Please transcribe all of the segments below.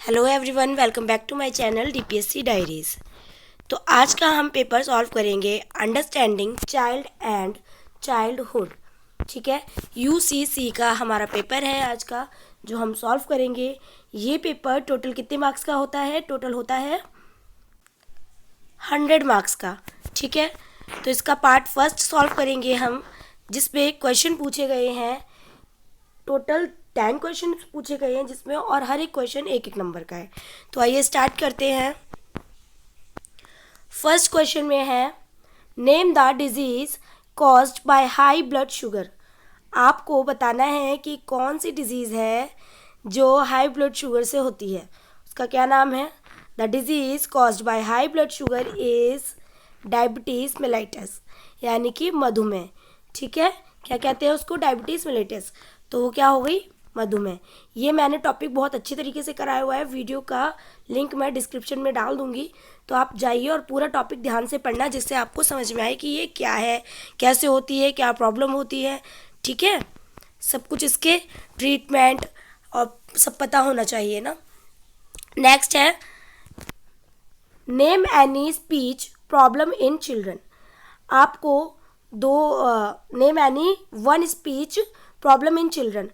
Hello everyone, welcome back to my channel DPSC diaries. तो आज का हम पेपर सॉल्व करेंगे अंडरस्टैंडिंग चाइल्ड एंड चाइल्डहुड। ठीक है, यूसीसी का हमारा पेपर है आज का जो हम सॉल्व करेंगे। ये पेपर टोटल कितने मार्क्स का होता है? टोटल होता है 100 मार्क्स का। ठीक है, तो इसका पार्ट फर्स्ट सॉल्व करेंगे हम, जिसमें क्वेश्चन पूछे गए हैं। टोटल 10 क्वेश्चन पूछे गए हैं जिसमें, और हर एक क्वेश्चन एक एक नंबर का है। तो आइए स्टार्ट करते हैं। फर्स्ट क्वेश्चन में है, name the disease caused by high blood sugar. आपको बताना है कि कौन सी डिजीज़ है जो हाई ब्लड शुगर से होती है, उसका क्या नाम है। The disease caused by high blood sugar is diabetes mellitus, यानी कि मधुमेह। ठीक है, क्या कहते हैं उसको? Diabetes mellitus. तो वो क्या हो गई? मधुमेह। ये मैंने टॉपिक बहुत अच्छी तरीके से कराया हुआ है, वीडियो का लिंक मैं डिस्क्रिप्शन में डाल दूंगी, तो आप जाइए और पूरा टॉपिक ध्यान से पढ़ना, जिससे आपको समझ में आए कि ये क्या है, कैसे होती है, क्या प्रॉब्लम होती है। ठीक है, सब कुछ इसके ट्रीटमेंट और सब पता होना चाहिए ना। नेक्स्ट है, name any speech problem in children. आपको name any one speech problem in children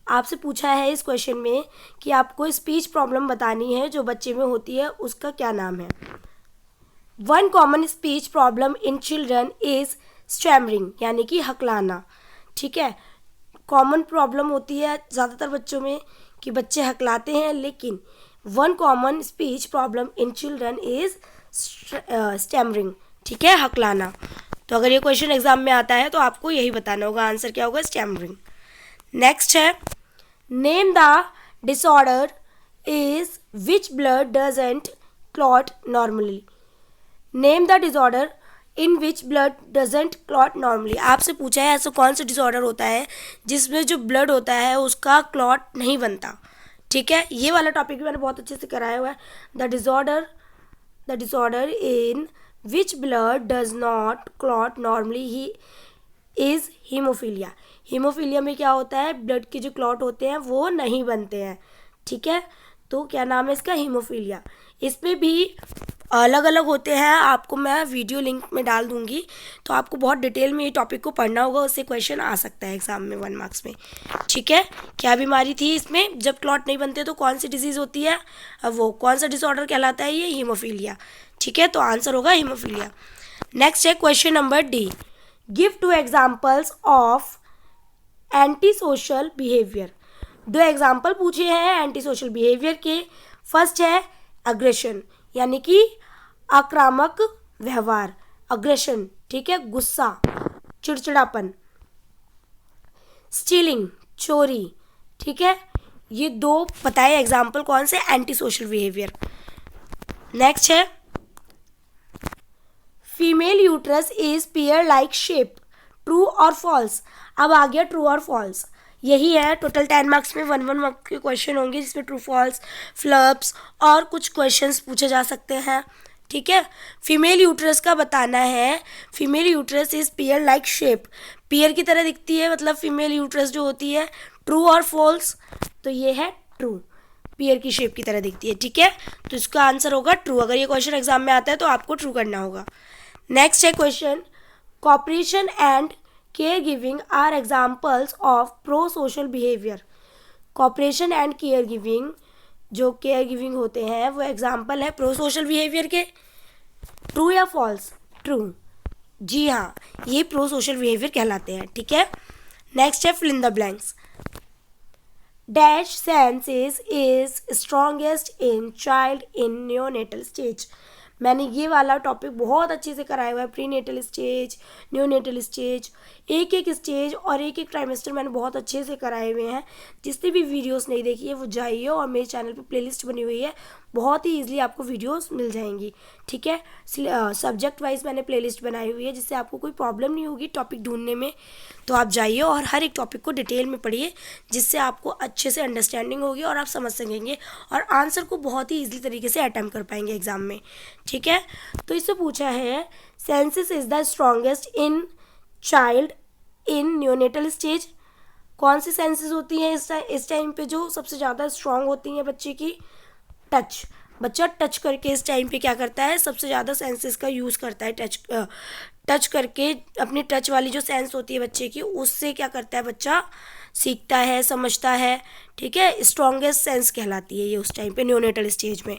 आपसे पूछा है इस क्वेश्चन में कि आपको स्पीच प्रॉब्लम बतानी है जो बच्चे में होती है, उसका क्या नाम है। One common speech problem in children is stammering, यानी कि हकलाना। ठीक है, कॉमन प्रॉब्लम होती है ज़्यादातर बच्चों में कि बच्चे हकलाते हैं, लेकिन one common speech problem in children is stammering. ठीक है, हकलाना। तो अगर ये क्वेश्चन एग्जाम में आता है तो आपको यही बताना होगा, आंसर क्या होगा? स्टैमरिंग। नेक्स्ट है, name the disorder is which blood doesn't clot normally. Name the disorder in which blood doesn't clot normally. आपसे पूछा है ऐसा कौन सा डिसऑर्डर होता है जिसमें जो ब्लड होता है उसका क्लॉट नहीं बनता। ठीक है, ये वाला टॉपिक भी मैंने बहुत अच्छे से कराया हुआ है। The disorder in which blood does not clot normally he is haemophilia. Haemophilia में क्या होता है? ब्लड के जो क्लॉट होते हैं वो नहीं बनते हैं। ठीक है, तो क्या नाम है इसका? हीमोफीलिया। इसमें भी अलग अलग होते हैं, आपको मैं वीडियो लिंक में डाल दूंगी, तो आपको बहुत डिटेल में ये टॉपिक को पढ़ना होगा, उससे क्वेश्चन आ सकता है एग्जाम में 1 मार्क्स में। ठीक है, क्या बीमारी थी इसमें जब क्लॉट नहीं बनते, तो कौन सी डिजीज़ होती है? अब वो कौन सा डिसऑर्डर कहलाता है? ये हीमोफीलिया। ठीक है, तो आंसर होगा हीमोफीलिया। नेक्स्ट है question number D, give 2 examples of anti social behaviour. 2 example पूछे हैं एंटी सोशल बिहेवियर के। फर्स्ट है अग्रेशन, यानी कि आक्रामक व्यवहार, अग्रेशन। ठीक है, गुस्सा, चिड़चिड़ापन। स्टीलिंग, चोरी। ठीक है, ये 2 बताए एग्जाम्पल कौन से? Anti social behaviour. नेक्स्ट है, female uterus is pear like shape, true और फॉल्स। अब आ गया ट्रू और फॉल्स, यही है। टोटल 10 मार्क्स में 1 मार्क के क्वेश्चन होंगे, जिसमें ट्रू फॉल्स, फ्लप्स और कुछ क्वेश्चंस पूछे जा सकते हैं। ठीक है, फीमेल यूट्रस का बताना है। Female uterus is pear like shape, pear की तरह दिखती है, मतलब फीमेल यूट्रस जो होती है। ट्रू और फॉल्स, तो ये है ट्रू, पियर की शेप की तरह दिखती है। ठीक है, तो इसका आंसर होगा ट्रू। अगर ये क्वेश्चन एग्जाम में आता है तो आपको ट्रू करना होगा। नेक्स्ट है question, cooperation and care giving are examples of pro social behaviour. Cooperation and care giving, जो केयर गिविंग होते हैं वो एग्जाम्पल है प्रो सोशल बिहेवियर के। ट्रू या फॉल्स? ट्रू। जी हाँ, ये प्रो सोशल बिहेवियर कहलाते हैं। ठीक है, नेक्स्ट है fill in the blanks. Dash senses is strongest in child in neonatal stage. मैंने ये वाला टॉपिक बहुत अच्छे से कराया हुआ है, prenatal stage, neonatal stage, एक एक स्टेज और एक एक ट्राइमेस्टर मैंने बहुत अच्छे से कराए हुए हैं। जिसने भी वीडियोस नहीं देखी है वो जाइए, और मेरे चैनल पे प्लेलिस्ट बनी हुई है, बहुत ही ईजिली आपको वीडियोस मिल जाएंगी। ठीक है, सब्जेक्ट वाइज मैंने प्लेलिस्ट बनाई हुई है, जिससे आपको कोई प्रॉब्लम नहीं होगी टॉपिक ढूंढने में। तो आप जाइए और हर एक टॉपिक को डिटेल में पढ़िए, जिससे आपको अच्छे से अंडरस्टैंडिंग होगी और आप समझ सकेंगे और आंसर को बहुत ही ईजिली तरीके से अटैम्प्ट कर पाएंगे एग्जाम में। ठीक है, तो इससे पूछा है census is the strongest in child in neonatal stage. कौन सी सेंसेस होती हैं इस टाइम पे जो सबसे ज़्यादा स्ट्रांग होती हैं बच्चे की? टच, बच्चा टच करके इस टाइम पे क्या करता है, सबसे ज़्यादा सेंसेस का यूज़ करता है। टच करके अपनी टच वाली जो सेंस होती है बच्चे की, उससे क्या करता है बच्चा, सीखता है, समझता है। ठीक है, स्ट्रॉन्गेस्ट सेंस कहलाती है ये उस टाइम पे न्यूनेटल स्टेज में।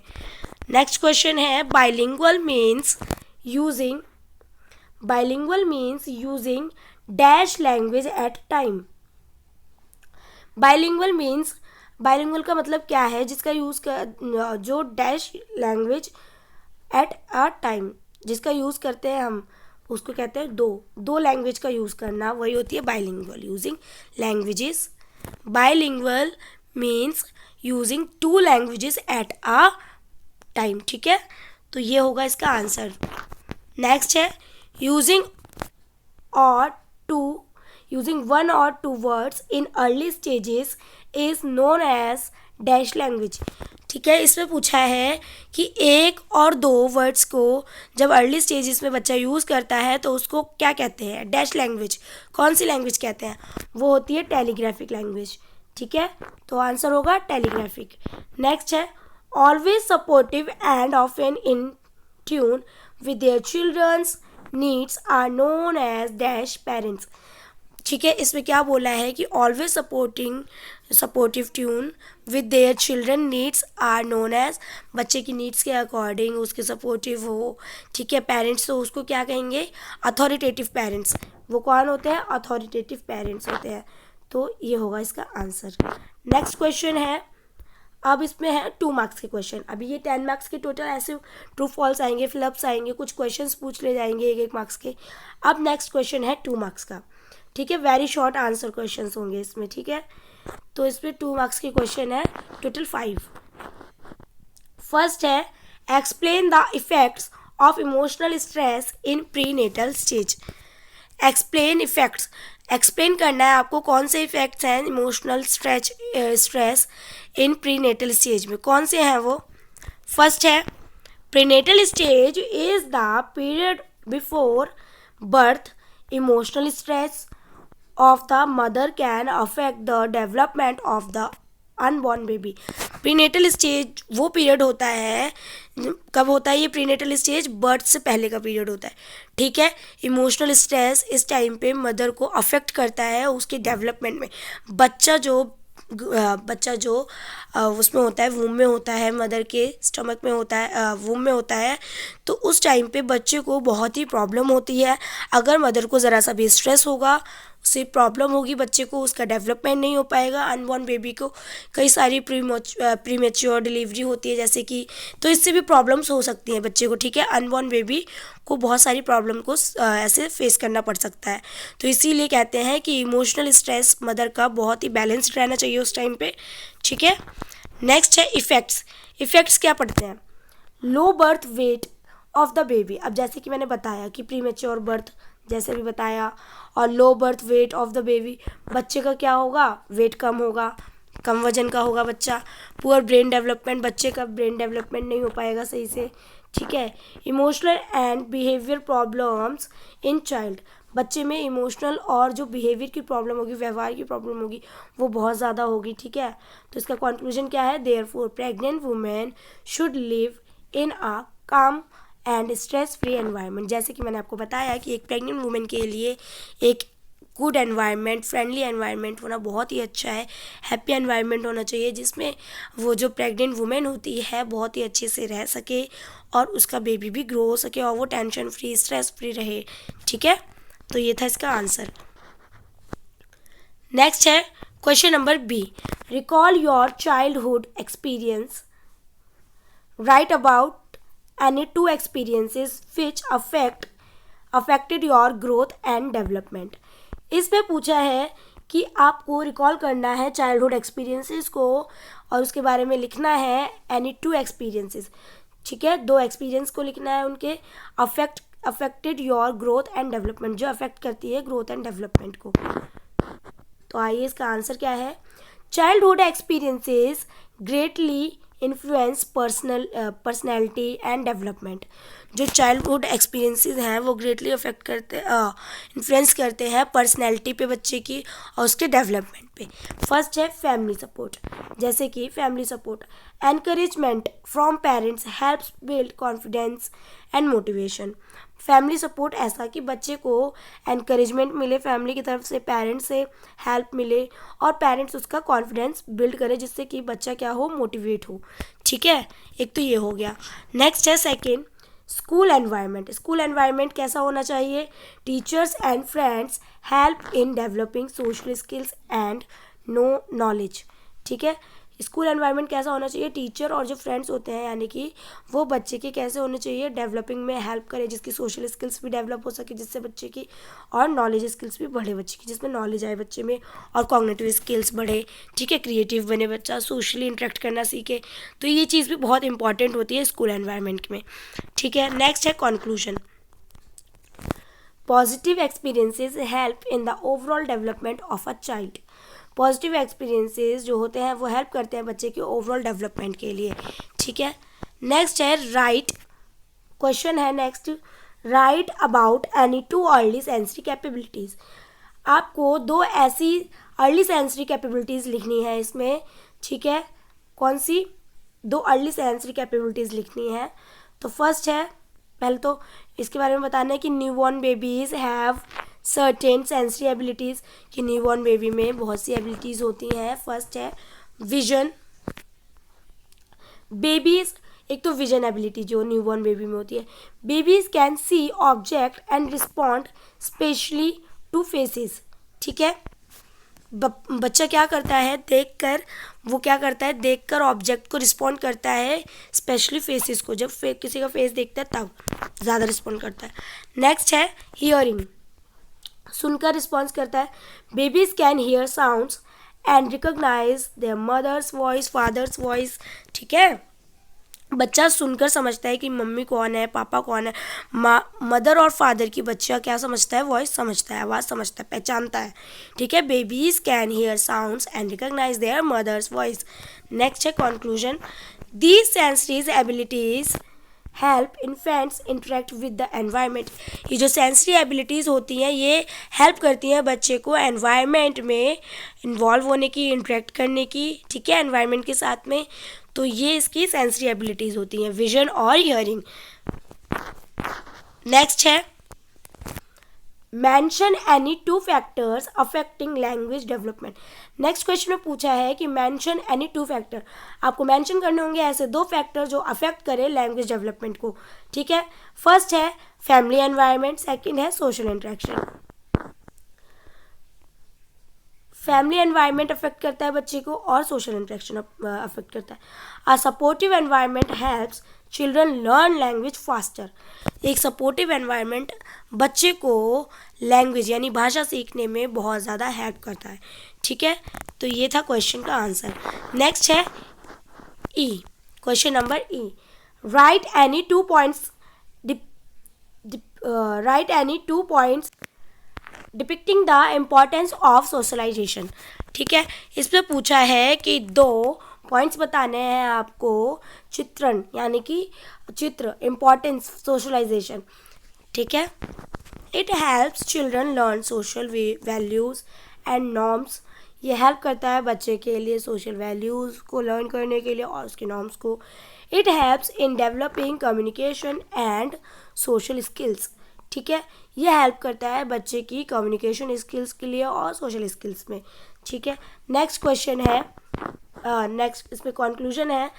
नेक्स्ट क्वेश्चन है, bilingual means using dash language at time. Bilingual का मतलब क्या है, जिसका यूज़ कर, जो dash language at a time, जिसका यूज़ करते हैं हम, उसको कहते हैं दो लैंग्वेज का यूज़ करना, वही होती है bilingual, using languages. Bilingual means using 2 languages at a time. ठीक है, तो ये होगा इसका आंसर। नेक्स्ट है, using one or two words in early stages is known as dash language. ठीक है, इसमें पूछा है कि 1 और 2 वर्ड्स को जब अर्ली स्टेजेस में बच्चा यूज़ करता है तो उसको क्या कहते हैं, डैश लैंग्वेज। कौन सी लैंग्वेज कहते हैं, वो होती है टेलीग्राफिक लैंग्वेज। ठीक है, तो आंसर होगा टेलीग्राफिक। नेक्स्ट है, always supportive and often in tune with their children's needs are known as dash parents. ठीक है, इसमें क्या बोला है कि always supportive tune with their children needs are known as, बच्चे की नीड्स के अकॉर्डिंग उसके सपोर्टिव हो। ठीक है, पेरेंट्स तो उसको क्या कहेंगे, अथॉरिटेटिव पेरेंट्स। वो कौन होते हैं, अथॉरिटेटिव पेरेंट्स होते हैं। तो ये होगा इसका आंसर। नेक्स्ट क्वेश्चन है, अब इसमें है 2 मार्क्स के क्वेश्चन। अभी ये 10 मार्क्स के टोटल ऐसे ट्रू फॉल्स आएंगे, फिलअप्स आएंगे, कुछ क्वेश्चंस पूछ ले जाएंगे 1-1 मार्क्स के। अब नेक्स्ट क्वेश्चन है 2 मार्क्स का। ठीक है, वेरी शॉर्ट आंसर क्वेश्चंस होंगे इसमें। ठीक है, तो इसमें 2 मार्क्स के क्वेश्चन है, टोटल 5। फर्स्ट है, explain the effects of emotional stress in prenatal stage. Explain करना है आपको कौन से इफेक्ट्स हैं emotional stress in prenatal stage में, कौन से हैं वो। फर्स्ट है, prenatal stage is the period before birth. Emotional stress of the mother can affect the development of the unborn baby। Prenatal stage वो पीरियड होता है, कब होता है ये प्रीनेटल स्टेज, बर्थ से पहले का पीरियड होता है। ठीक है, इमोशनल स्ट्रेस इस टाइम पे मदर को अफेक्ट करता है उसके डेवलपमेंट में। बच्चा जो उसमें होता है, वूम में होता है, मदर के स्टमक में होता है, वूम में होता है, तो उस टाइम पे बच्चे को बहुत ही प्रॉब्लम होती है। अगर मदर को ज़रा सा भी स्ट्रेस होगा, उससे प्रॉब्लम होगी बच्चे को, उसका डेवलपमेंट नहीं हो पाएगा। अनबॉर्न बेबी को कई सारी प्रीमेच्योर डिलीवरी होती है जैसे कि, तो इससे भी प्रॉब्लम्स हो सकती हैं बच्चे को। ठीक है, अनबॉर्न बेबी को बहुत सारी प्रॉब्लम को ऐसे फेस करना पड़ सकता है। तो इसीलिए कहते हैं कि इमोशनल स्ट्रेस मदर का बहुत ही बैलेंस्ड रहना चाहिए उस टाइम पे। ठीक है, नेक्स्ट है इफ़ेक्ट्स क्या पढ़ते हैं। Low birth weight of the baby. अब जैसे कि मैंने बताया कि प्रीमेच्योर बर्थ जैसे भी बताया, और low birth weight of the baby, बच्चे का क्या होगा, वेट कम होगा, कम वजन का होगा बच्चा। पुअर ब्रेन डेवलपमेंट, बच्चे का ब्रेन डेवलपमेंट नहीं हो पाएगा सही से। ठीक है, emotional and behaviour problems in child. बच्चे में इमोशनल और जो बिहेवियर की प्रॉब्लम होगी, व्यवहार की प्रॉब्लम होगी, वो बहुत ज़्यादा होगी। ठीक है, तो इसका कंक्लूजन क्या है, therefore pregnant women should live in a calm and stress free environment. जैसे कि मैंने आपको बताया कि एक प्रेग्नेंट वुमेन के लिए एक गुड एनवायरनमेंट, फ्रेंडली एनवायरनमेंट होना बहुत ही अच्छा है। हैप्पी एनवायरनमेंट होना चाहिए जिसमें वो जो प्रेग्नेंट वुमेन होती है बहुत ही अच्छे से रह सके और उसका बेबी भी ग्रो हो सके और वो टेंशन फ्री, स्ट्रेस फ्री रहे। ठीक है, तो ये था इसका आंसर। नेक्स्ट है question number B, recall your childhood experience, write about any 2 experiences which affected your growth and development। इसमें पूछा है कि आपको रिकॉल करना है चाइल्डहुड एक्सपीरियंसेस को और उसके बारे में लिखना है एनी 2 एक्सपीरियंसेस। ठीक है, 2 एक्सपीरियंस को लिखना है, उनके affected your growth and development, जो अफेक्ट करती है ग्रोथ एंड डेवलपमेंट को। तो आइए इसका आंसर क्या है, childhood experiences greatly influence personality and development. जो चाइल्डहुड एक्सपीरियंसेस हैं वो ग्रेटली इन्फ्लुएंस करते हैं पर्सनैलिटी पे बच्चे की और उसके डेवलपमेंट पे। पे। फर्स्ट है फैमिली सपोर्ट, जैसे कि family support, encouragement from parents helps build confidence and motivation. Family support ऐसा कि बच्चे को एनकरेजमेंट मिले फैमिली की तरफ से, पेरेंट्स से हेल्प मिले और पेरेंट्स उसका कॉन्फिडेंस बिल्ड करे, जिससे कि बच्चा क्या हो, मोटिवेट हो। ठीक है, एक तो ये हो गया। नेक्स्ट है second school environment. School environment कैसा होना चाहिए? Teachers and friends help in developing social skills and no knowledge. ठीक है, स्कूल एनवायरनमेंट कैसा होना चाहिए? टीचर और जो फ्रेंड्स होते हैं यानी कि वो बच्चे के कैसे होने चाहिए? डेवलपिंग में हेल्प करे, जिसकी सोशल स्किल्स भी डेवलप हो सके जिससे बच्चे की, और नॉलेज स्किल्स भी बढ़े बच्चे की, जिसमें नॉलेज आए बच्चे में और कॉग्निटिव स्किल्स बढ़े। ठीक है, क्रिएटिव बने बच्चा, सोशली इंटरेक्ट करना सीखे। तो ये चीज़ भी बहुत इंपॉर्टेंट होती है स्कूल एनवायरनमेंट में। ठीक है, नेक्स्ट है conclusion. Positive experiences help in the overall development of a child. Positive experiences जो होते हैं वो हेल्प करते हैं बच्चे के ओवरऑल डेवलपमेंट के लिए। ठीक है, नेक्स्ट है राइट, क्वेश्चन है next, right about any too early sensory capabilities. आपको दो ऐसी अर्ली सेंसरी कैपेबिलिटीज़ लिखनी है इसमें। ठीक है, कौन सी? दो अर्ली सेंसरी कैपेबिलिटीज़ लिखनी है। तो फर्स्ट है, पहले तो इसके बारे में बताना है कि newborn babies have certain sensory abilities, कि न्यूबॉर्न बेबी में बहुत सी एबिलिटीज़ होती हैं। फर्स्ट है विजन। बेबीज़, एक तो विजन एबिलिटी जो न्यूबॉर्न बेबी में होती है। Babies can see object and respond specially to faces. ठीक है, बच्चा क्या करता है, देखकर, वो क्या करता है, देखकर ऑब्जेक्ट को रिस्पॉन्ड करता है, स्पेशली फेसेस को। जब किसी का फेस देखता है तब ज़्यादा रिस्पॉन्ड करता है। नेक्स्ट है हियरिंग, सुनकर रिस्पॉन्स करता है। Babies can hear sounds and recognise their mother's voice, father's voice. ठीक है, बच्चा सुनकर समझता है कि मम्मी कौन है, पापा कौन है। मदर और फादर की बच्चा क्या समझता है? वॉइस समझता है, आवाज़ समझता है, पहचानता है। ठीक है, babies can hear sounds and recognise their mother's voice. Next है conclusion. These sensory abilities help infants interact with the environment. ये जो सेंसरी एबिलिटीज़ होती हैं ये हेल्प करती हैं बच्चे को एनवायरनमेंट में इन्वॉल्व होने की, इंटरेक्ट करने की। ठीक है, एनवायरनमेंट के साथ में। तो ये इसकी सेंसरी एबिलिटीज़ होती हैं, विजन और हियरिंग। नेक्स्ट है mention any two factors affecting language development. Next question में पूछा है कि मेंशन एनी टू फैक्टर, आपको मेंशन करने होंगे ऐसे दो फैक्टर जो अफेक्ट करें लैंग्वेज डेवलपमेंट को। ठीक है, फर्स्ट है फैमिली एनवायरनमेंट, सेकंड है social interaction. Family environment affect करता है बच्चे को और सोशल इंटरेक्शन अफेक्ट करता है। A supportive environment helps children learn language faster. एक सपोर्टिव एनवायरनमेंट बच्चे को लैंग्वेज यानी भाषा सीखने में बहुत ज़्यादा हेल्प करता है। ठीक है, तो ये था क्वेश्चन का आंसर। नेक्स्ट है E, question number E, write any two points depicting the importance of socialisation. ठीक है, इसमें पूछा है कि दो पॉइंट्स बताने हैं आपको, चित्रण यानी कि चित्र, इम्पॉर्टेंस सोशलाइजेशन। ठीक है, it helps children learn social values and norms. ये हेल्प करता है बच्चे के लिए सोशल वैल्यूज़ को लर्न करने के लिए और उसके नॉर्म्स को। It helps in developing communication and social skills. ठीक है, ये हेल्प करता है बच्चे की कम्युनिकेशन स्किल्स के लिए और सोशल स्किल्स में। ठीक है, नेक्स्ट क्वेश्चन है, नेक्स्ट इसमें कंक्लूजन है,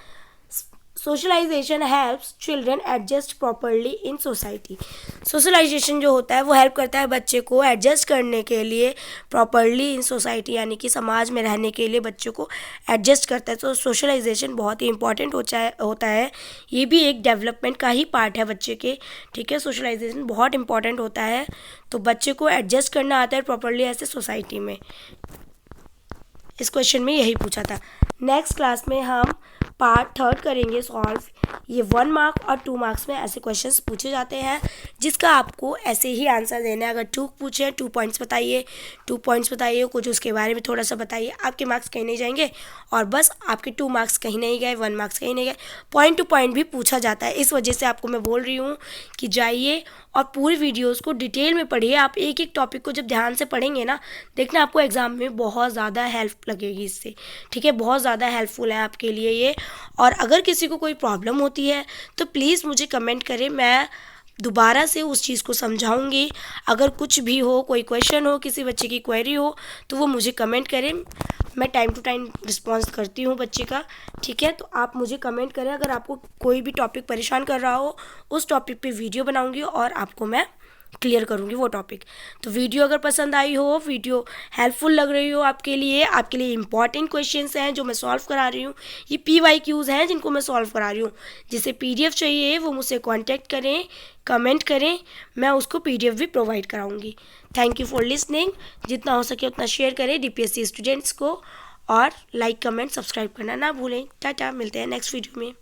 socialisation helps children adjust properly in society. सोशलाइजेशन जो होता है वो हेल्प करता है बच्चे को एडजस्ट करने के लिए प्रॉपरली इन सोसाइटी, यानी कि समाज में रहने के लिए बच्चों को एडजस्ट करता है। तो सोशलाइजेशन बहुत ही इंपॉर्टेंट होता है, ये भी एक डेवलपमेंट का ही पार्ट है बच्चे के। ठीक है, सोशलाइजेशन बहुत इंपॉर्टेंट होता है, तो बच्चे को एडजस्ट करना आता है प्रॉपरली ऐसे सोसाइटी में। इस क्वेश्चन में यही पूछा था। नेक्स्ट क्लास में हम पार्ट थर्ड करेंगे सॉल्व। ये 1 मार्क और 2 मार्क्स में ऐसे क्वेश्चंस पूछे जाते हैं जिसका आपको ऐसे ही आंसर देना है। अगर 2 पूछे 2 पॉइंट्स बताइए, 2 पॉइंट्स बताइए, कुछ उसके बारे में थोड़ा सा बताइए, आपके मार्क्स कहीं नहीं जाएंगे और बस आपके 2 मार्क्स कहीं नहीं गए, 1 मार्क्स कहीं नहीं गए। पॉइंट टू पॉइंट भी पूछा जाता है। इस वजह से आपको मैं बोल रही हूँ कि जाइए और पूरी वीडियोस को डिटेल में पढ़िए। आप एक एक टॉपिक को जब ध्यान से पढ़ेंगे ना, देखना आपको एग्ज़ाम में बहुत ज़्यादा हेल्प लगेगी इससे, ठीक है। बहुत ज़्यादा हेल्पफुल है आपके लिए ये। और अगर किसी को कोई प्रॉब्लम होती है तो प्लीज़ मुझे कमेंट करें, मैं दोबारा से उस चीज़ को समझाऊंगी। अगर कुछ भी हो, कोई क्वेश्चन हो, किसी बच्चे की क्वेरी हो, तो वो मुझे कमेंट करें। मैं टाइम टू टाइम रिस्पॉन्स करती हूँ बच्चे का, ठीक है। तो आप मुझे कमेंट करें। अगर आपको कोई भी टॉपिक परेशान कर रहा हो, उस टॉपिक पे वीडियो बनाऊंगी और आपको मैं क्लियर करूँगी वो टॉपिक। तो वीडियो अगर पसंद आई हो, वीडियो हेल्पफुल लग रही हो आपके लिए इंपॉर्टेंट क्वेश्चंस हैं जो मैं सॉल्व करा रही हूँ, ये PYQs हैं जिनको मैं सॉल्व करा रही हूँ। जिसे PDF चाहिए वो मुझसे कांटेक्ट करें, कमेंट करें, मैं उसको PDF भी प्रोवाइड कराऊंगी। Thank you for listening. जितना हो सके उतना शेयर करें DPSC स्टूडेंट्स को, और लाइक कमेंट सब्सक्राइब करना ना भूलें। टाटा, मिलते हैं नेक्स्ट वीडियो में।